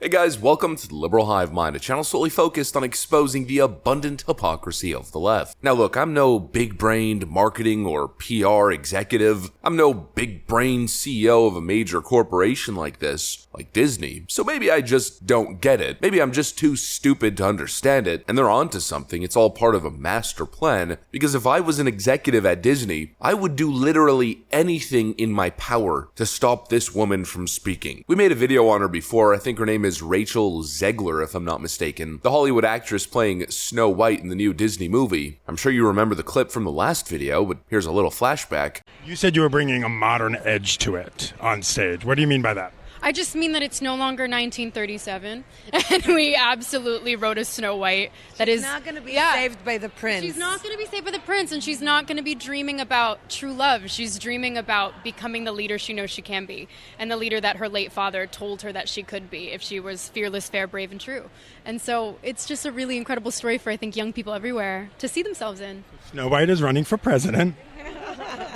Hey guys, welcome to the Liberal Hive Mind, a channel solely focused on exposing the abundant hypocrisy of the left. Now look, I'm no big-brained marketing or PR executive. I'm no big-brained CEO of a major corporation like this, like Disney. So maybe I just don't get it. Maybe I'm just too stupid to understand it, and they're onto something. It's all part of a master plan, because if I was an executive at Disney, I would do literally anything in my power to stop this woman from speaking. We made a video on her before. I think her name is Rachel Zegler, if I'm not mistaken, the Hollywood actress playing Snow White in the new Disney movie. I'm sure you remember the clip from the last video, but here's a little flashback. You said you were bringing a modern edge to it on stage. What do you mean by that? I just mean that it's no longer 1937, and we absolutely wrote a Snow White that is not going to be saved by the prince. She's not going to be saved by the prince, and she's not going to be dreaming about true love. She's dreaming about becoming the leader she knows she can be, and the leader that her late father told her that she could be if she was fearless, fair, brave, and true. And so it's just a really incredible story for, I think, young people everywhere to see themselves in. Snow White is running for president.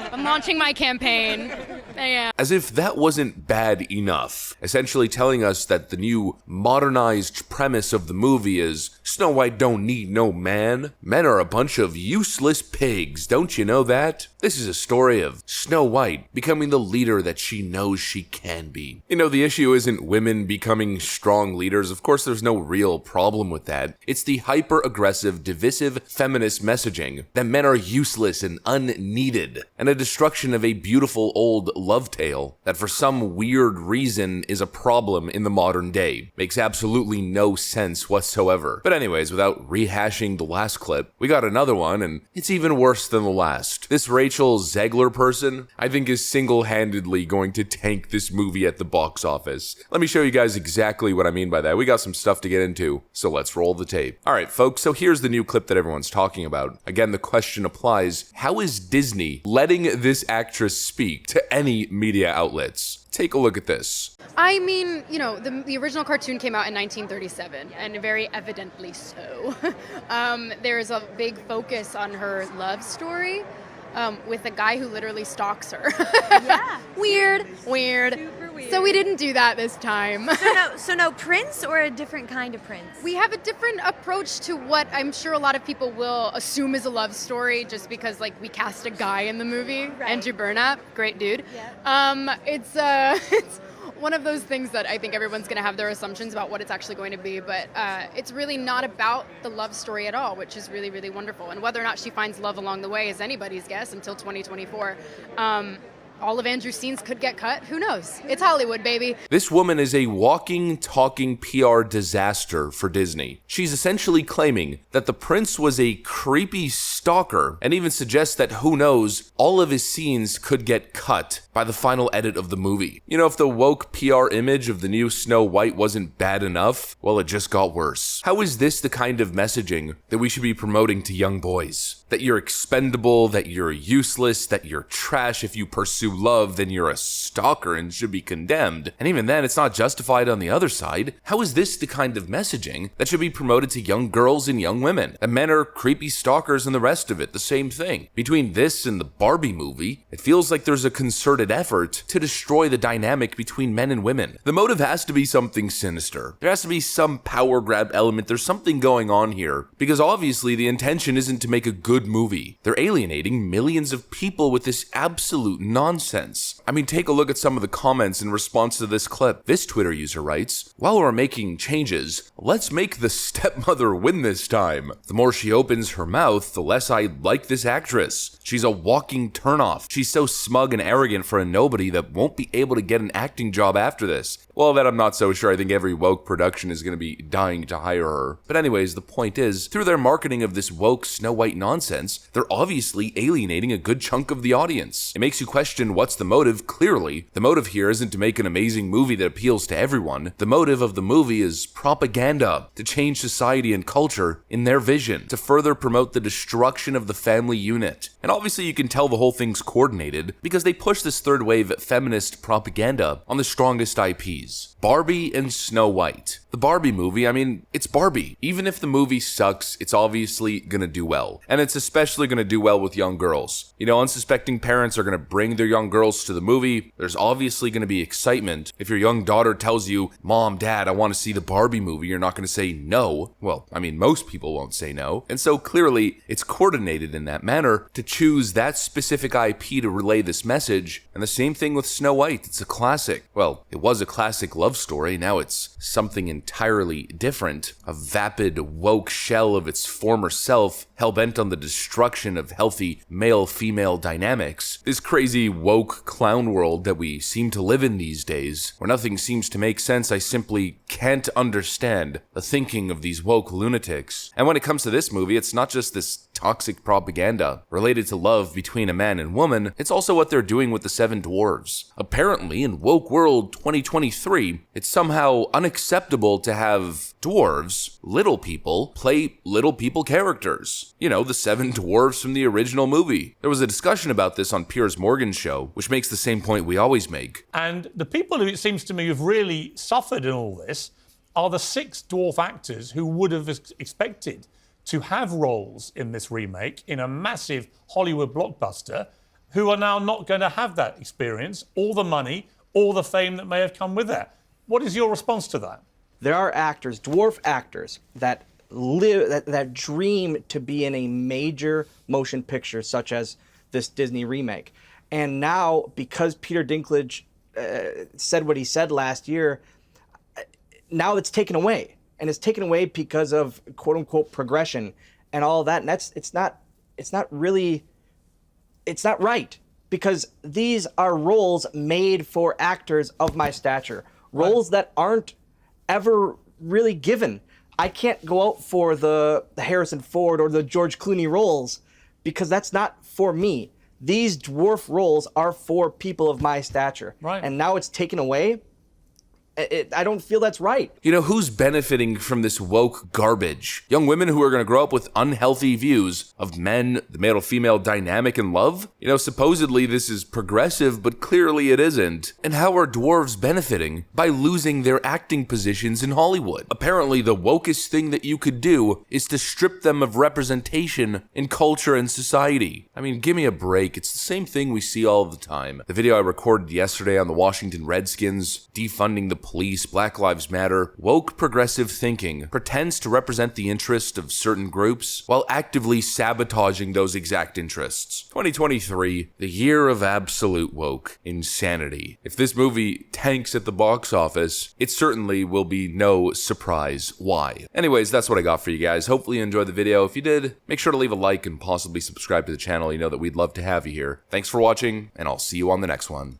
I'm launching my campaign. Yeah. As if that wasn't bad enough, essentially telling us that the new modernized premise of the movie is Snow White don't need no man. Men are a bunch of useless pigs, don't you know that? This is a story of Snow White becoming the leader that she knows she can be. You know, the issue isn't women becoming strong leaders. Of course, there's no real problem with that. It's the hyper-aggressive, divisive feminist messaging that men are useless and unneeded, and a destruction of a beautiful old love tale that for some weird reason is a problem in the modern day. Makes absolutely no sense whatsoever. But anyways, without rehashing the last clip, we got another one, and it's even worse than the last. This Rachel Zegler person, I think, is single-handedly going to tank this movie at the box office. Let me show you guys exactly what I mean by that. We got some stuff to get into, so let's roll the tape. Alright folks, so here's the new clip that everyone's talking about. Again, the question applies, how is Disney letting this actress speak to any media outlets? Take a look at this. I mean, you know, the original cartoon came out in 1937, and very evidently so. There's a big focus on her love story with a guy who literally stalks her. Yeah. Weird. Super weird. So we didn't do that this time. So no prince or a different kind of prince? We have a different approach to what I'm sure a lot of people will assume is a love story just because, like, we cast a guy in the movie. Right. Andrew Burnap, great dude. Yeah. It's one of those things that I think everyone's going to have their assumptions about what it's actually going to be, but it's really not about the love story at all, which is really, really wonderful. And whether or not she finds love along the way is anybody's guess until 2024. All of Andrew's scenes could get cut. Who knows? It's Hollywood, baby. This woman is a walking, talking PR disaster for Disney. She's essentially claiming that the prince was a creepy stalker, and even suggests that, who knows, all of his scenes could get cut by the final edit of the movie. You know, if the woke PR image of the new Snow White wasn't bad enough, well, it just got worse. How is this the kind of messaging that we should be promoting to young boys? That you're expendable, that you're useless, that you're trash. If you pursue love, then you're a stalker and should be condemned. And even then, it's not justified on the other side. How is this the kind of messaging that should be promoted to young girls and young women? And men are creepy stalkers and the rest of it, the same thing. Between this and the Barbie movie, it feels like there's a concerted effort to destroy the dynamic between men and women. The motive has to be something sinister. There has to be some power grab element. There's something going on here. Because obviously the intention isn't to make a good movie. They're alienating millions of people with this absolute nonsense. I mean, take a look at some of the comments in response to this clip. This Twitter user writes, "While we're making changes, let's make the stepmother win this time. The more she opens her mouth, the less I like this actress. She's a walking turnoff. She's so smug and arrogant for a nobody that won't be able to get an acting job after this." Well, that I'm not so sure. I think every woke production is going to be dying to hire her. But anyways, the point is, through their marketing of this woke Snow White nonsense, they're obviously alienating a good chunk of the audience. It makes you question what's the motive. Clearly, the motive here isn't to make an amazing movie that appeals to everyone. The motive of the movie is propaganda, to change society and culture in their vision, to further promote the destruction of the family unit. And obviously you can tell the whole thing's coordinated because they push this third wave feminist propaganda on the strongest IPs. Barbie and Snow White. The Barbie movie, I mean, it's Barbie. Even if the movie sucks, it's obviously gonna do well. And it's especially going to do well with young girls. You know, unsuspecting parents are going to bring their young girls to the movie. There's obviously going to be excitement. If your young daughter tells you, Mom, Dad, I want to see the Barbie movie, you're not going to say no. Well, I mean, most people won't say no. And so clearly, it's coordinated in that manner to choose that specific IP to relay this message. And the same thing with Snow White. It's a classic. Well, it was a classic love story. Now it's something entirely different. A vapid, woke shell of its former self, hell-bent on the destruction of healthy male-female dynamics. This crazy woke clown world that we seem to live in these days, where nothing seems to make sense. I simply can't understand the thinking of these woke lunatics. And when it comes to this movie, it's not just this toxic propaganda related to love between a man and woman, it's also what they're doing with the Seven Dwarfs. Apparently, in Woke World 2023, it's somehow unacceptable to have dwarves, little people, play little people characters. You know, the Seven Dwarfs from the original movie. There was a discussion about this on Piers Morgan's show, which makes the same point we always make. And the people who, it seems to me, have really suffered in all this are the 6 dwarf actors who would have expected to have roles in this remake in a massive Hollywood blockbuster, who are now not going to have that experience, or the money, or the fame that may have come with that. What is your response to that? There are actors, dwarf actors, that live, that dream to be in a major motion picture, such as this Disney remake. And now, because Peter Dinklage said what he said last year, now it's taken away. And it's taken away because of quote unquote progression and all that. And it's not right, because these are roles made for actors of my stature, roles that aren't ever really given. I can't go out for the Harrison Ford or the George Clooney roles, because that's not for me. These dwarf roles are for people of my stature. Right. And now it's taken away. I don't feel that's right. You know, who's benefiting from this woke garbage? Young women who are going to grow up with unhealthy views of men, the male-female dynamic, and love? You know, supposedly this is progressive, but clearly it isn't. And how are dwarves benefiting? By losing their acting positions in Hollywood. Apparently, the wokest thing that you could do is to strip them of representation in culture and society. I mean, give me a break. It's the same thing we see all the time. The video I recorded yesterday on the Washington Redskins defunding the police, Black Lives Matter, woke progressive thinking pretends to represent the interest of certain groups while actively sabotaging those exact interests. 2023, the year of absolute woke insanity. If this movie tanks at the box office, it certainly will be no surprise why. Anyways, that's what I got for you guys. Hopefully you enjoyed the video. If you did, make sure to leave a like and possibly subscribe to the channel. You know that we'd love to have you here. Thanks for watching, and I'll see you on the next one.